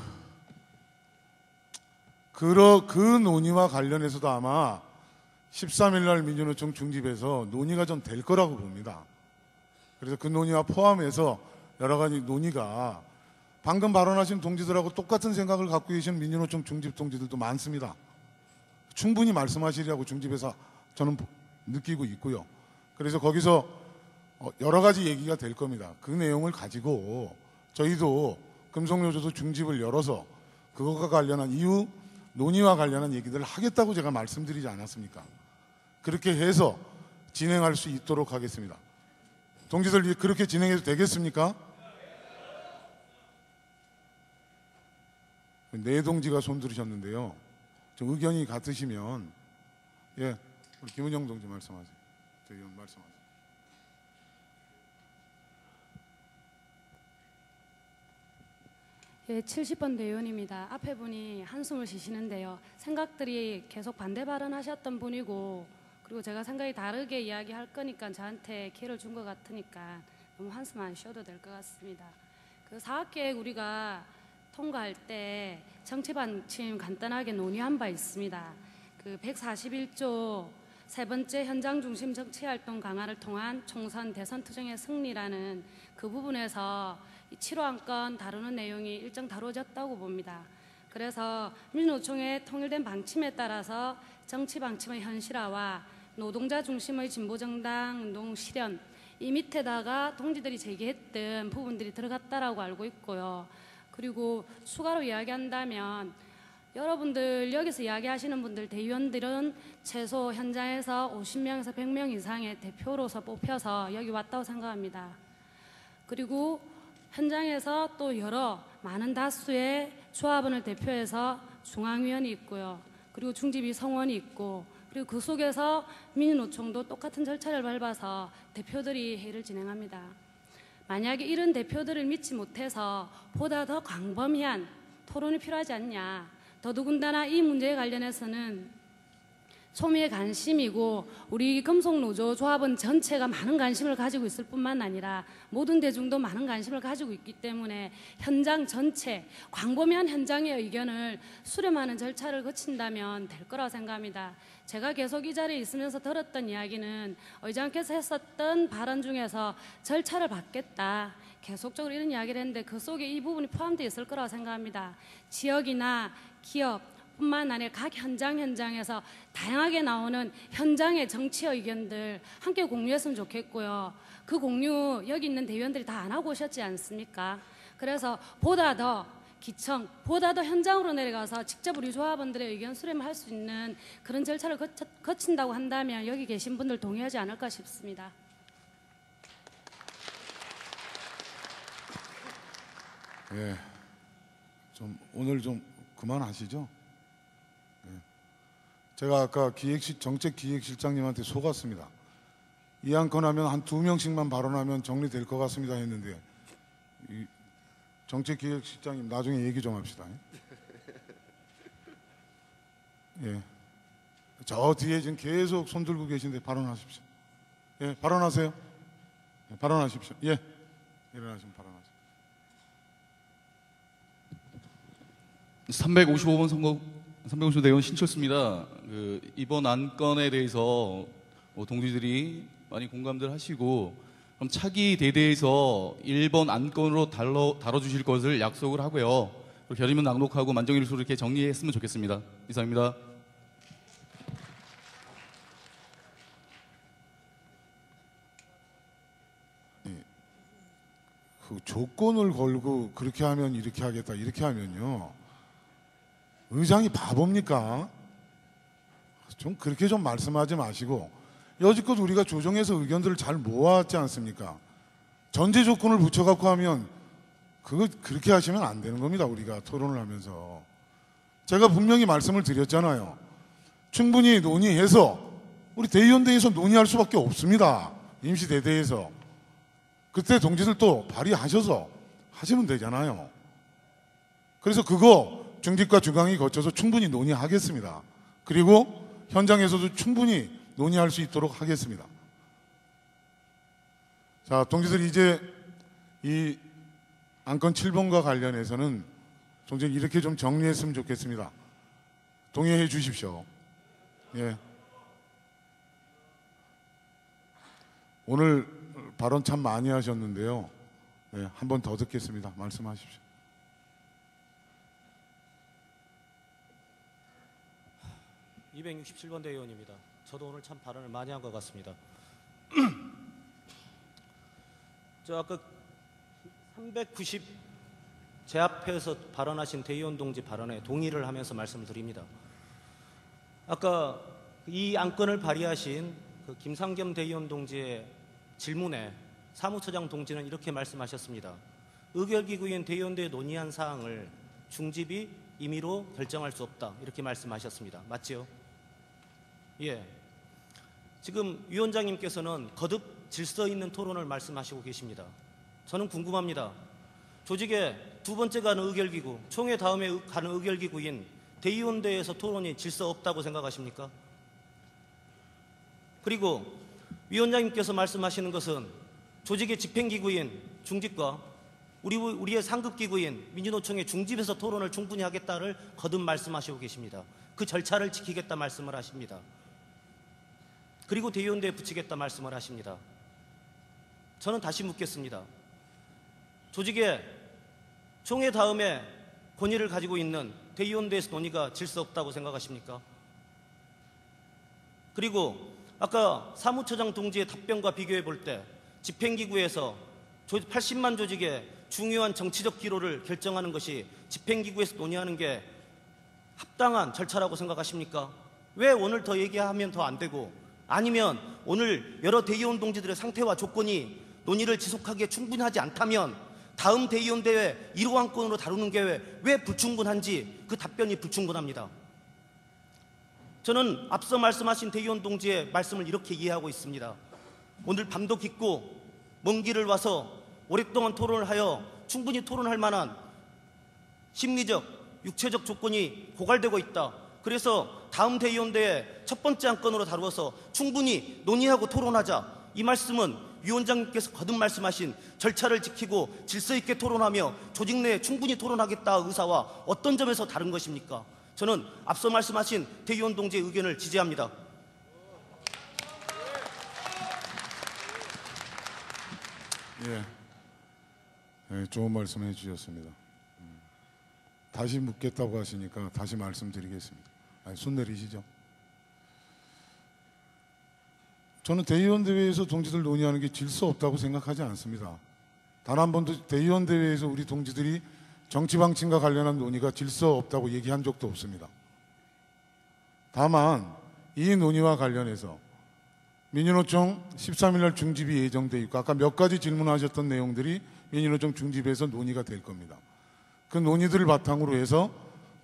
논의와 관련해서도 아마 13일 날 민주노총 중집에서 논의가 좀 될 거라고 봅니다. 그래서 그 논의와 포함해서 여러 가지 논의가, 방금 발언하신 동지들하고 똑같은 생각을 갖고 계신 민주노총 중집 동지들도 많습니다. 충분히 말씀하시리라고 중집에서 저는 느끼고 있고요. 그래서 거기서 여러 가지 얘기가 될 겁니다. 그 내용을 가지고 저희도 금속노조도 중집을 열어서 그것과 관련한 이후 논의와 관련한 얘기들을 하겠다고 제가 말씀드리지 않았습니까? 그렇게 해서 진행할 수 있도록 하겠습니다. 동지들 그렇게 진행해도 되겠습니까? 네 동지가 손 들으셨는데요. 좀 의견이 같으시면, 예, 우리 김은영 동지 말씀하세요. 대의원 말씀하세요. 예, 70번 대의원입니다. 앞에 분이 한숨을 쉬시는데요. 생각들이 계속 반대 발언하셨던 분이고, 그리고 제가 생각이 다르게 이야기할 거니까 저한테 기회를 준 것 같으니까 너무 한숨 안 쉬어도 될 것 같습니다. 그 사학계획 우리가 통과할 때 정치 방침 간단하게 논의한 바 있습니다. 그 141조 세 번째 현장 중심 정치 활동 강화를 통한 총선 대선 투쟁의 승리라는 그 부분에서 7호 안건 다루는 내용이 일정 다뤄졌다고 봅니다. 그래서 민주노총의 통일된 방침에 따라서 정치 방침의 현실화와 노동자 중심의 진보정당 운동 실현, 이 밑에다가 동지들이 제기했던 부분들이 들어갔다라고 알고 있고요. 그리고 추가로 이야기한다면 여러분들 여기서 이야기하시는 분들 대의원들은 최소 현장에서 50명에서 100명 이상의 대표로서 뽑혀서 여기 왔다고 생각합니다. 그리고 현장에서 또 여러 많은 다수의 조합원을 대표해서 중앙위원이 있고요. 그리고 중집위 성원이 있고, 그리고 그 속에서 민주노총도 똑같은 절차를 밟아서 대표들이 회의를 진행합니다. 만약에 이런 대표들을 믿지 못해서 보다 더 광범위한 토론이 필요하지 않냐. 더더군다나 이 문제에 관련해서는 소미의 관심이고 우리 금속노조 조합원 전체가 많은 관심을 가지고 있을 뿐만 아니라 모든 대중도 많은 관심을 가지고 있기 때문에 현장 전체, 광범위한 현장의 의견을 수렴하는 절차를 거친다면 될 거라고 생각합니다. 제가 계속 이 자리에 있으면서 들었던 이야기는 의장께서 했었던 발언 중에서 절차를 받겠다, 계속적으로 이런 이야기를 했는데 그 속에 이 부분이 포함되어 있을 거라고 생각합니다. 지역이나 기업 뿐만 아니라 각 현장에서 다양하게 나오는 현장의 정치 의견들 함께 공유했으면 좋겠고요. 그 공유 여기 있는 대의원들이 다 안 하고 오셨지 않습니까? 그래서 보다 더 현장으로 내려가서 직접 우리 조합원들의 의견 수렴을 할 수 있는 그런 절차를 거친다고 한다면 여기 계신 분들 동의하지 않을까 싶습니다. 예, 좀 오늘 좀 그만하시죠. 예. 제가 아까 정책기획실장님한테 속았습니다. 이 안건 하면 한 2명씩만 발언하면 정리될 것 같습니다 했는데 이 정책기획실장님 나중에 얘기 좀 합시다. 예, 저 뒤에 지금 계속 손 들고 계신데 발언하십시오. 예, 발언하세요. 예, 발언하십시오. 예, 일어나시면 발언하세요. 355번 대의원 신철수입니다. 이번 안건에 대해서 동지들이 많이 공감들 하시고 그럼 차기 대대에서 1번 안건으로 다뤄주실 것을 약속을 하고요. 결의문 낭독하고 만정일수로 이렇게 정리했으면 좋겠습니다. 이상입니다. 그 조건을 걸고 그렇게 하면 이렇게 하겠다 이렇게 하면요 의장이 바보입니까? 좀 그렇게 좀 말씀하지 마시고 여지껏 우리가 조정해서 의견들을 잘 모았지 않습니까? 전제 조건을 붙여갖고 하면 그거 그렇게 하시면 안 되는 겁니다. 우리가 토론을 하면서 제가 분명히 말씀을 드렸잖아요. 충분히 논의해서 우리 대의원대에서 논의할 수밖에 없습니다. 임시대대에서 그때 동지들 또 발의하셔서 하시면 되잖아요. 그래서 그거 중집과 중앙이 거쳐서 충분히 논의하겠습니다. 그리고 현장에서도 충분히 논의할 수 있도록 하겠습니다. 자, 동지들 이제 이 안건 7번과 관련해서는 동지 이렇게 좀 정리했으면 좋겠습니다. 동의해 주십시오. 예. 오늘 발언 참 많이 하셨는데요. 네, 한 번 더 듣겠습니다. 말씀하십시오. (267번) 대의원입니다. 저도 오늘 참 발언을 많이 한 것 같습니다. 저 아까 390 제 앞에서 발언하신 대의원 동지 발언에 동의를 하면서 말씀을 드립니다. 아까 이 안건을 발의하신 그 김상겸 대의원 동지의 질문에 사무처장 동지는 이렇게 말씀하셨습니다. 의결기구인 대의원대에 논의한 사항을 중집이 임의로 결정할 수 없다 이렇게 말씀하셨습니다. 맞지요? 예. 지금 위원장님께서는 거듭 질서 있는 토론을 말씀하시고 계십니다. 저는 궁금합니다. 조직의 두 번째 가는 의결기구, 총회 다음에 가는 의결기구인 대의원대에서 토론이 질서 없다고 생각하십니까? 그리고 위원장님께서 말씀하시는 것은 조직의 집행기구인 중집과 우리의 상급기구인 민주노총의 중집에서 토론을 충분히 하겠다를 거듭 말씀하시고 계십니다. 그 절차를 지키겠다 말씀을 하십니다. 그리고 대의원대에 붙이겠다 말씀을 하십니다. 저는 다시 묻겠습니다. 조직의 총회 다음에 권위를 가지고 있는 대의원대에서 논의가 질서 없다고 생각하십니까? 그리고 아까 사무처장 동지의 답변과 비교해 볼 때 집행기구에서 80만 조직의 중요한 정치적 기로를 결정하는 것이 집행기구에서 논의하는 게 합당한 절차라고 생각하십니까? 왜 오늘 더 얘기하면 더 안 되고 아니면 오늘 여러 대의원 동지들의 상태와 조건이 논의를 지속하기에 충분하지 않다면 다음 대의원대회 1호 안건으로 다루는 게 왜 불충분한지 그 답변이 불충분합니다. 저는 앞서 말씀하신 대의원 동지의 말씀을 이렇게 이해하고 있습니다. 오늘 밤도 깊고 먼 길을 와서 오랫동안 토론을 하여 충분히 토론할 만한 심리적, 육체적 조건이 고갈되고 있다. 그래서 다음 대의원대회 첫 번째 안건으로 다루어서 충분히 논의하고 토론하자. 이 말씀은 위원장님께서 거듭 말씀하신 절차를 지키고 질서 있게 토론하며 조직 내에 충분히 토론하겠다 의사와 어떤 점에서 다른 것입니까? 저는 앞서 말씀하신 대의원 동지의 의견을 지지합니다. 예. 네, 좋은 말씀 해주셨습니다. 다시 묻겠다고 하시니까 다시 말씀드리겠습니다. 손 내리시죠. 저는 대의원 대회에서 동지들 논의하는 게 질서 없다고 생각하지 않습니다. 단 한 번도 대의원 대회에서 우리 동지들이 정치 방침과 관련한 논의가 질서 없다고 얘기한 적도 없습니다. 다만 이 논의와 관련해서 민주노총 13일 날 중집이 예정돼 있고 아까 몇 가지 질문하셨던 내용들이 민주노총 중집에서 논의가 될 겁니다. 그 논의들을 바탕으로 해서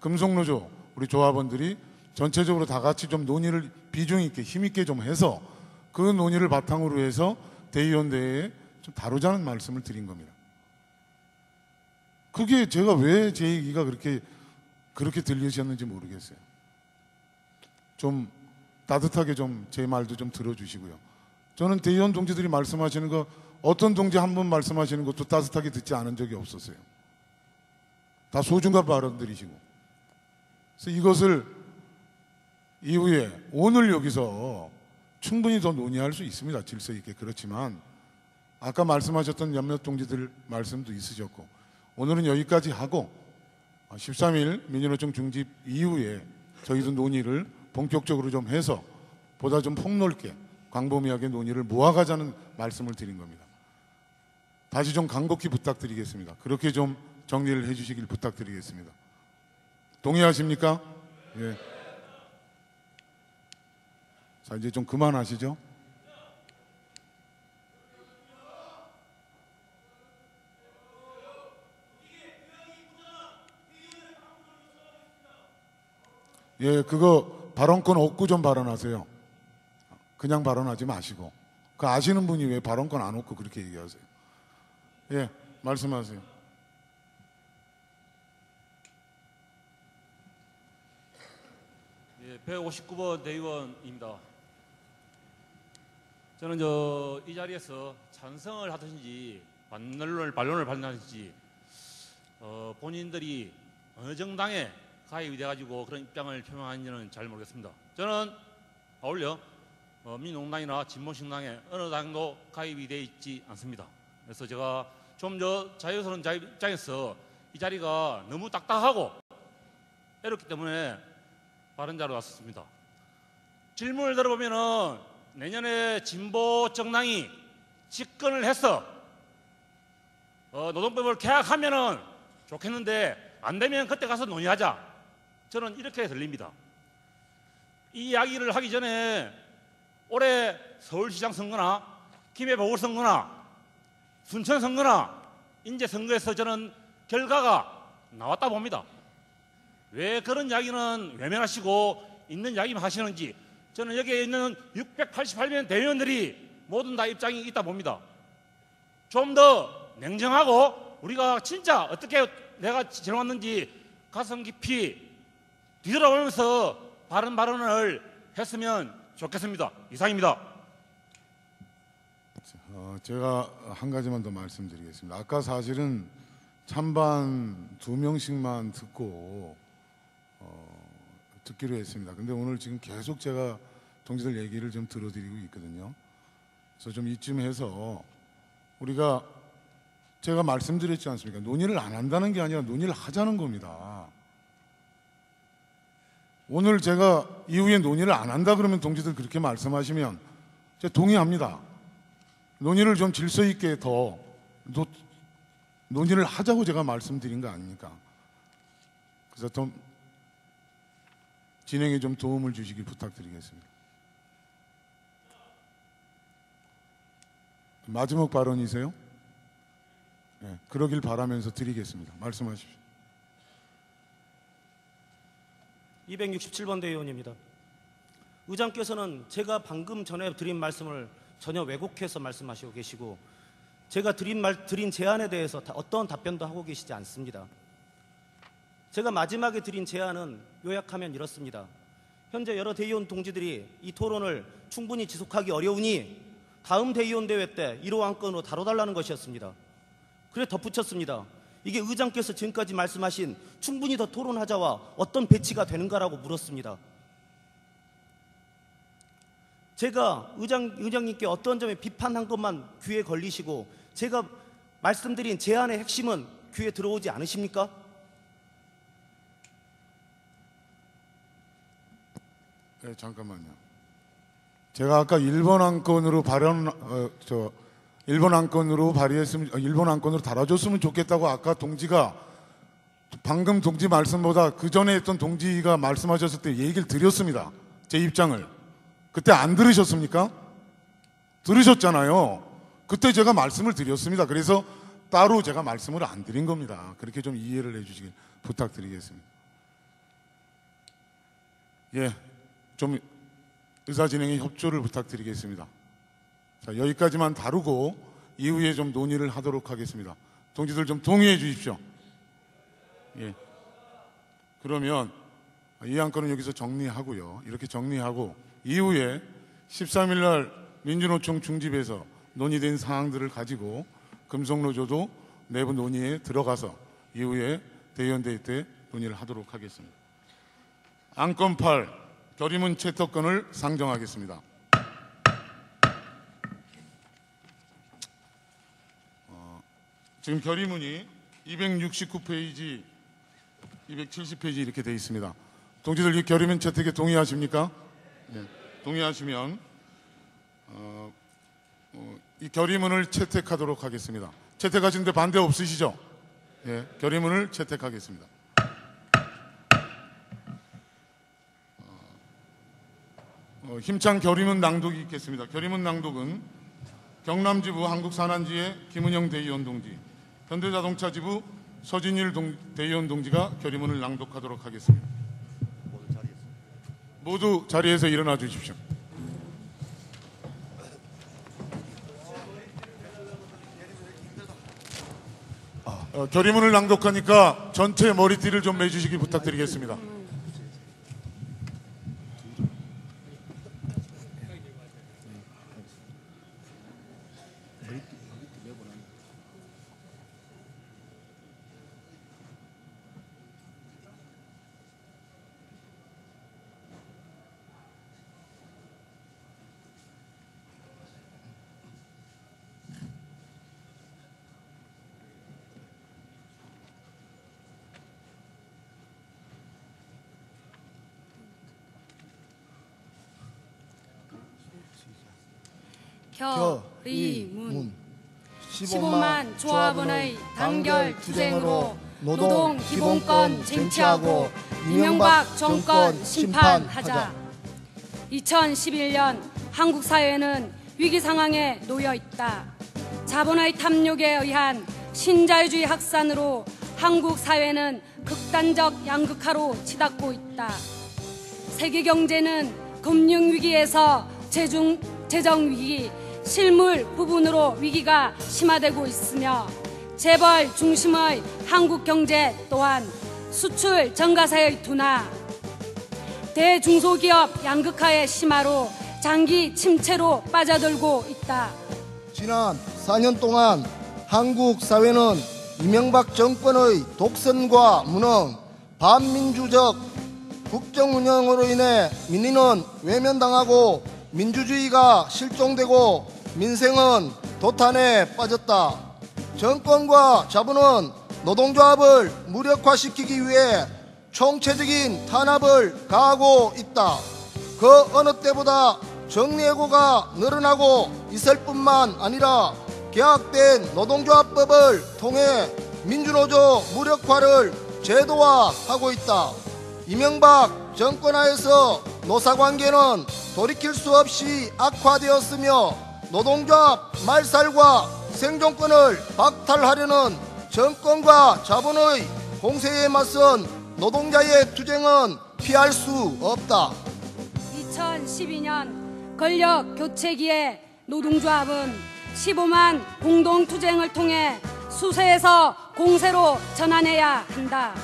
금속노조 우리 조합원들이 전체적으로 다 같이 좀 논의를 비중 있게 힘 있게 좀 해서 그 논의를 바탕으로 해서 대의원 대회에 좀 다루자는 말씀을 드린 겁니다. 그게 제가 왜 제 얘기가 그렇게 들리셨는지 모르겠어요. 좀 따뜻하게 좀 제 말도 좀 들어주시고요. 저는 대의원 동지들이 말씀하시는 거 어떤 동지 한 분 말씀하시는 것도 따뜻하게 듣지 않은 적이 없었어요. 다 소중한 발언들이시고. 그래서 이것을 이후에 오늘 여기서 충분히 더 논의할 수 있습니다. 질서 있게. 그렇지만 아까 말씀하셨던 몇몇 동지들 말씀도 있으셨고 오늘은 여기까지 하고 13일 민주노총 중집 이후에 저희도 논의를 본격적으로 좀 해서 보다 좀 폭넓게 광범위하게 논의를 모아가자는 말씀을 드린 겁니다. 다시 좀 간곡히 부탁드리겠습니다. 그렇게 좀 정리를 해주시길 부탁드리겠습니다. 동의하십니까? 예. 자, 이제 좀 그만하시죠. 예, 그거 발언권 없고 좀 발언하세요. 그냥 발언하지 마시고. 그 아시는 분이 왜 발언권 안 없고 그렇게 얘기하세요? 예, 말씀하세요. 예, 159번 대의원입니다. 저는 이 자리에서 찬성을 하든지 반론을 받는지 본인들이 어느 정당에 가입이 돼가지고 그런 입장을 표명하는지는 잘 모르겠습니다. 저는 아울러 민주농당이나 진보신당에 어느 당도 가입이 돼 있지 않습니다. 그래서 제가 좀 더 자유스러운 입장에서 이 자리가 너무 딱딱하고 어렵기 때문에 발언자로 왔습니다. 질문을 들어보면은 내년에 진보 정당이 집권을 해서 노동법을 개혁하면은 좋겠는데 안 되면 그때 가서 논의하자. 저는 이렇게 들립니다. 이 이야기를 하기 전에 올해 서울시장 선거나 김해 보궐선거나 순천 선거나 인제 선거에서 저는 결과가 나왔다 봅니다. 왜 그런 이야기는 외면하시고 있는 이야기만 하시는지 저는 여기에 있는 688명 대의원들이 모든 다 입장이 있다 봅니다. 좀 더 냉정하고 우리가 진짜 어떻게 내가 지나왔는지 가슴 깊이 뒤돌아보면서 바른 발언을 했으면 좋겠습니다. 이상입니다. 제가 한 가지만 더 말씀드리겠습니다. 아까 사실은 찬반 2명씩만 듣고 듣기로 했습니다. 근데 오늘 지금 계속 제가 동지들 얘기를 좀 들어드리고 있거든요. 그래서 좀 이쯤 해서 우리가 제가 말씀드렸지 않습니까? 논의를 안 한다는 게 아니라 논의를 하자는 겁니다. 오늘 제가 이후에 논의를 안 한다 그러면 동지들 그렇게 말씀하시면 제가 동의합니다. 논의를 좀 질서 있게 더 논의를 하자고 제가 말씀드린 거 아닙니까? 그래서 좀 진행에 좀 도움을 주시길 부탁드리겠습니다. 마지막 발언이세요? 네, 그러길 바라면서 드리겠습니다. 말씀하십시오. 267번 대의원입니다. 의장께서는 제가 방금 전에 드린 말씀을 전혀 왜곡해서 말씀하시고 계시고 제가 드린 제안에 대해서 어떤 답변도 하고 계시지 않습니다. 제가 마지막에 드린 제안은 요약하면 이렇습니다. 현재 여러 대의원 동지들이 이 토론을 충분히 지속하기 어려우니 다음 대의원 대회 때 1호 안건으로 다뤄달라는 것이었습니다. 그래 덧붙였습니다. 이게 의장께서 지금까지 말씀하신 충분히 더 토론하자와 어떤 배치가 되는가라고 물었습니다. 제가 의장님께 어떤 점에 비판한 것만 귀에 걸리시고 제가 말씀드린 제안의 핵심은 귀에 들어오지 않으십니까? 네, 잠깐만요. 제가 아까 일본 안건으로 일본 안건으로 발의했으면, 일본 안건으로 달아줬으면 좋겠다고 아까 동지가, 방금 동지 말씀보다 그 전에 했던 동지가 말씀하셨을 때 얘기를 드렸습니다. 제 입장을. 그때 안 들으셨습니까? 들으셨잖아요. 그때 제가 말씀을 드렸습니다. 그래서 따로 제가 말씀을 안 드린 겁니다. 그렇게 좀 이해를 해주시길 부탁드리겠습니다. 예, 좀 의사진행에 협조를 부탁드리겠습니다. 자, 여기까지만 다루고 이후에 좀 논의를 하도록 하겠습니다. 동지들 좀 동의해 주십시오. 예. 그러면 이 안건은 여기서 정리하고요. 이렇게 정리하고 이후에 13일 날 민주노총 중집에서 논의된 사항들을 가지고 금속노조도 내부 논의에 들어가서 이후에 대의원대회 때 논의를 하도록 하겠습니다. 안건 8 결의문 채택건을 상정하겠습니다. 지금 결의문이 269페이지, 270페이지 이렇게 되어 있습니다. 동지들 이 결의문 채택에 동의하십니까? 네. 동의하시면 이 결의문을 채택하도록 하겠습니다. 채택하시는데 반대 없으시죠? 예, 결의문을 채택하겠습니다. 힘찬 결의문 낭독이 있겠습니다. 결의문 낭독은 경남지부 한국산안지의 김은영 대의원 동지, 현대자동차지부 서진일 대의원 동지가 결의문을 낭독하도록 하겠습니다. 모두 자리에서 일어나 주십시오. 결의문을 낭독하니까 전체 머리띠를 좀 매주시기 부탁드리겠습니다. 결의문 15만 조합원의 단결 투쟁으로 노동 기본권 쟁취하고 이명박 정권 심판하자. 2011년 한국 사회는 위기 상황에 놓여 있다. 자본의 탐욕에 의한 신자유주의 확산으로 한국 사회는 극단적 양극화로 치닫고 있다. 세계 경제는 금융 위기에서 재정 위기, 실물 부분으로 위기가 심화되고 있으며 재벌 중심의 한국 경제 또한 수출 증가세의 둔화, 대중소기업 양극화의 심화로 장기 침체로 빠져들고 있다. 지난 4년 동안 한국 사회는 이명박 정권의 독선과 무능, 반민주적 국정 운영으로 인해 민의는 외면당하고 민주주의가 실종되고 민생은 도탄에 빠졌다. 정권과 자본은 노동조합을 무력화시키기 위해 총체적인 탄압을 가하고 있다. 그 어느 때보다 정리해고가 늘어나고 있을 뿐만 아니라 개혁된 노동조합법을 통해 민주노조 무력화를 제도화하고 있다. 이명박 정권하에서 노사관계는 돌이킬 수 없이 악화되었으며 노동조합 말살과 생존권을 박탈하려는 정권과 자본의 공세에 맞선 노동자의 투쟁은 피할 수 없다. 2012년 권력 교체기에 노동조합은 15만 공동투쟁을 통해 수세에서 공세로 전환해야 한다.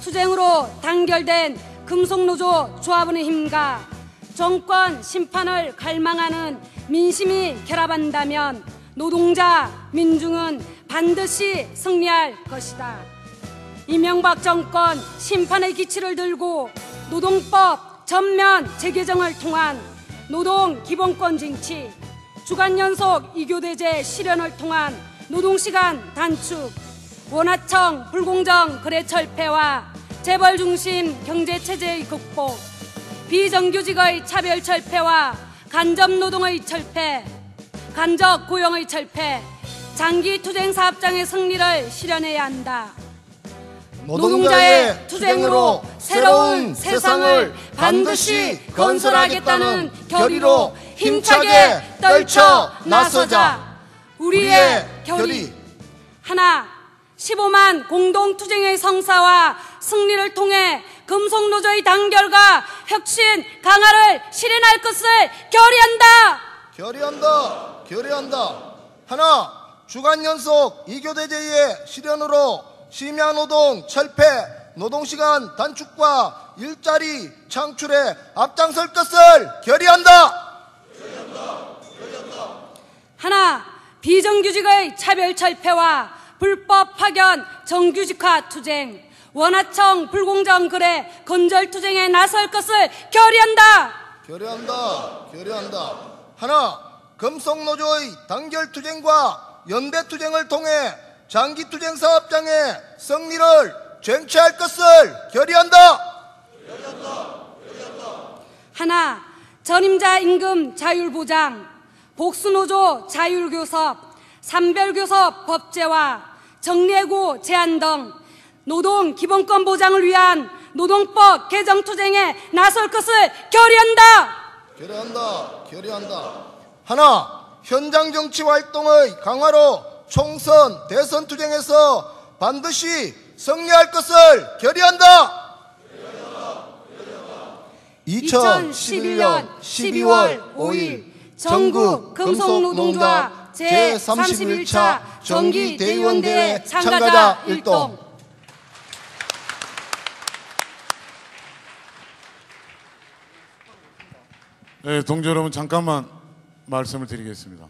투쟁으로 단결된 금속노조 조합원의 힘과 정권 심판을 갈망하는 민심이 결합한다면 노동자, 민중은 반드시 승리할 것이다. 이명박 정권 심판의 기치를 들고 노동법 전면 재개정을 통한 노동 기본권 쟁취, 주간 연속 2교대제 실현을 통한 노동시간 단축, 원화청 불공정 거래철폐와 재벌중심 경제체제의 극복, 비정규직의 차별철폐와 간접노동의 철폐, 간접고용의 철폐, 장기투쟁사업장의 승리를 실현해야 한다. 노동자의 투쟁으로 새로운 세상을 반드시 건설하겠다는 결의로 힘차게 떨쳐 나서자. 우리의 결의 하나, 15만 공동투쟁의 성사와 승리를 통해 금속노조의 단결과 혁신 강화를 실현할 것을 결의한다. 결의한다. 하나, 주간 연속 2교대 제의의 실현으로 심야노동 철폐, 노동시간 단축과 일자리 창출에 앞장설 것을 결의한다. 하나, 비정규직의 차별철폐와 불법 파견 정규직화 투쟁, 원화청 불공정 거래 건절 투쟁에 나설 것을 결의한다. 결의한다. 하나, 금속노조의 단결 투쟁과 연대 투쟁을 통해 장기 투쟁 사업장의 승리를 쟁취할 것을 결의한다. 하나, 전임자 임금 자율 보장, 복수노조 자율 교섭, 산별교섭 법제화, 정례고 제한 등 노동 기본권 보장을 위한 노동법 개정 투쟁에 나설 것을 결의한다. 하나, 현장 정치 활동의 강화로 총선, 대선 투쟁에서 반드시 승리할 것을 결의한다. 2011년 12월 5일 전국 금속노동조합 제31차 정기대의원대회 참가자 일동. 네, 동지 여러분, 잠깐만 말씀을 드리겠습니다.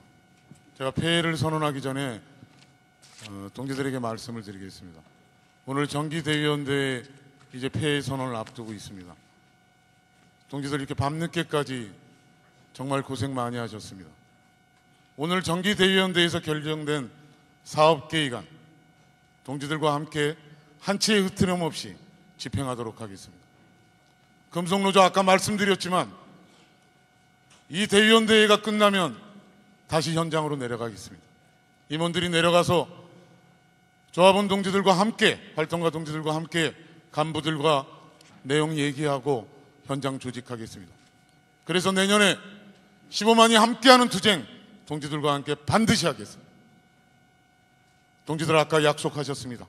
제가 폐회를 선언하기 전에 동지들에게 말씀을 드리겠습니다. 오늘 정기대의원대회 이제 폐회 선언을 앞두고 있습니다. 동지들 이렇게 밤늦게까지 정말 고생 많이 하셨습니다. 오늘 정기대의원대회에서 결정된 사업계획안, 동지들과 함께 한치의 흐트럼 없이 집행하도록 하겠습니다. 금속노조 아까 말씀드렸지만 이 대의원대회가 끝나면 다시 현장으로 내려가겠습니다. 임원들이 내려가서 조합원 동지들과 함께, 활동가 동지들과 함께 간부들과 내용 얘기하고 현장 조직하겠습니다. 그래서 내년에 15만이 함께하는 투쟁 동지들과 함께 반드시 하겠습니다. 동지들 아까 약속하셨습니다.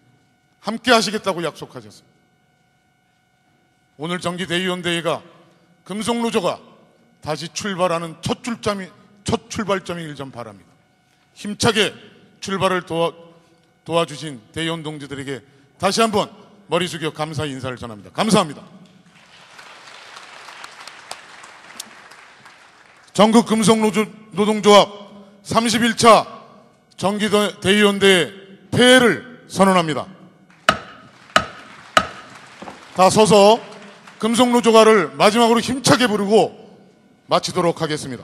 함께 하시겠다고 약속하셨습니다. 오늘 정기대의원대회가 금속노조가 다시 출발하는 첫 출발점이길 전 바랍니다. 힘차게 출발을 도와주신 대의원 동지들에게 다시 한번 머리 숙여 감사 인사를 전합니다. 감사합니다. 전국 금속노동조합 31차 정기대의원대회 폐회를 선언합니다. 다 서서 금속노조가를 마지막으로 힘차게 부르고 마치도록 하겠습니다.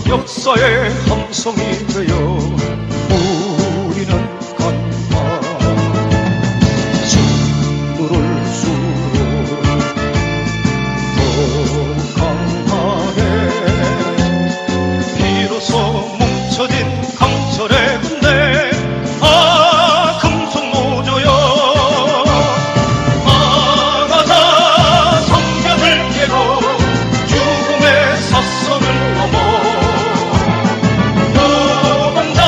역사의 함성이 되어 우리는 간다. 짓누를수록 더 강하게 비로소 뭉쳐진 강철의 군대. 아, 금속노조여 나가자. 성벽을 깨고 죽음의 사선을 넘어 노동자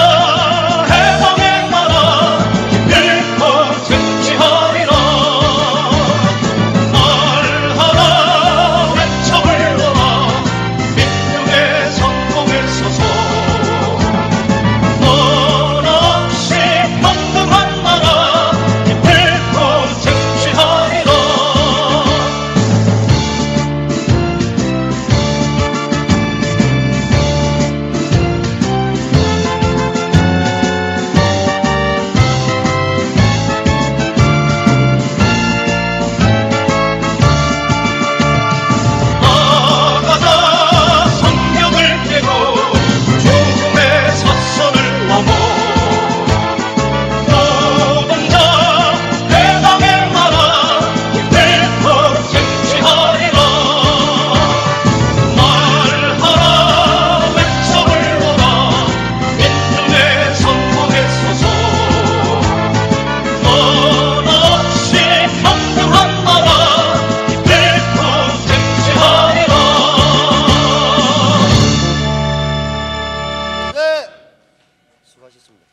수고하셨습니다.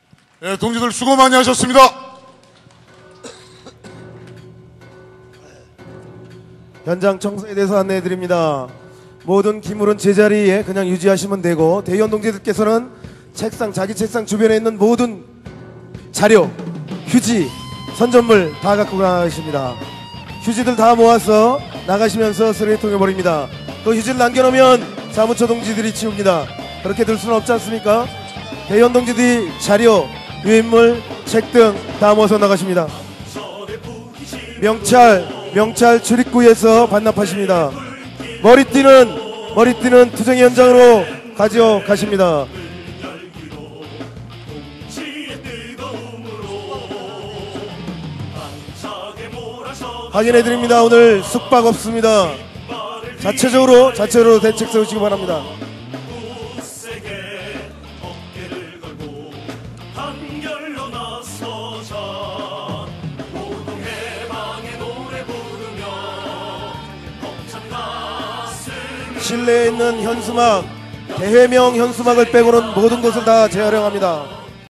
예, 동지들 수고 많이 하셨습니다. 현장 청소에 대해서 안내해드립니다. 모든 기물은 제자리에 그냥 유지하시면 되고, 대의원 동지들께서는 자기 책상 주변에 있는 모든 자료, 휴지, 선전물 다 갖고 가십니다. 휴지들 다 모아서 나가시면서 쓰레기통에 버립니다. 또 휴지를 남겨놓으면 사무처 동지들이 치웁니다. 그렇게 될 수는 없지 않습니까? 대의원 동지들이 자료, 유인물, 책 등 다 모아서 나가십니다. 명찰 출입구에서 반납하십니다. 머리띠는 투쟁 현장으로 가져가십니다. 확인해드립니다. 오늘 숙박 없습니다. 자체적으로 대책 세우시기 바랍니다. 실내에 있는 현수막, 대해명 현수막을 빼고는 모든 것을 다 재활용합니다.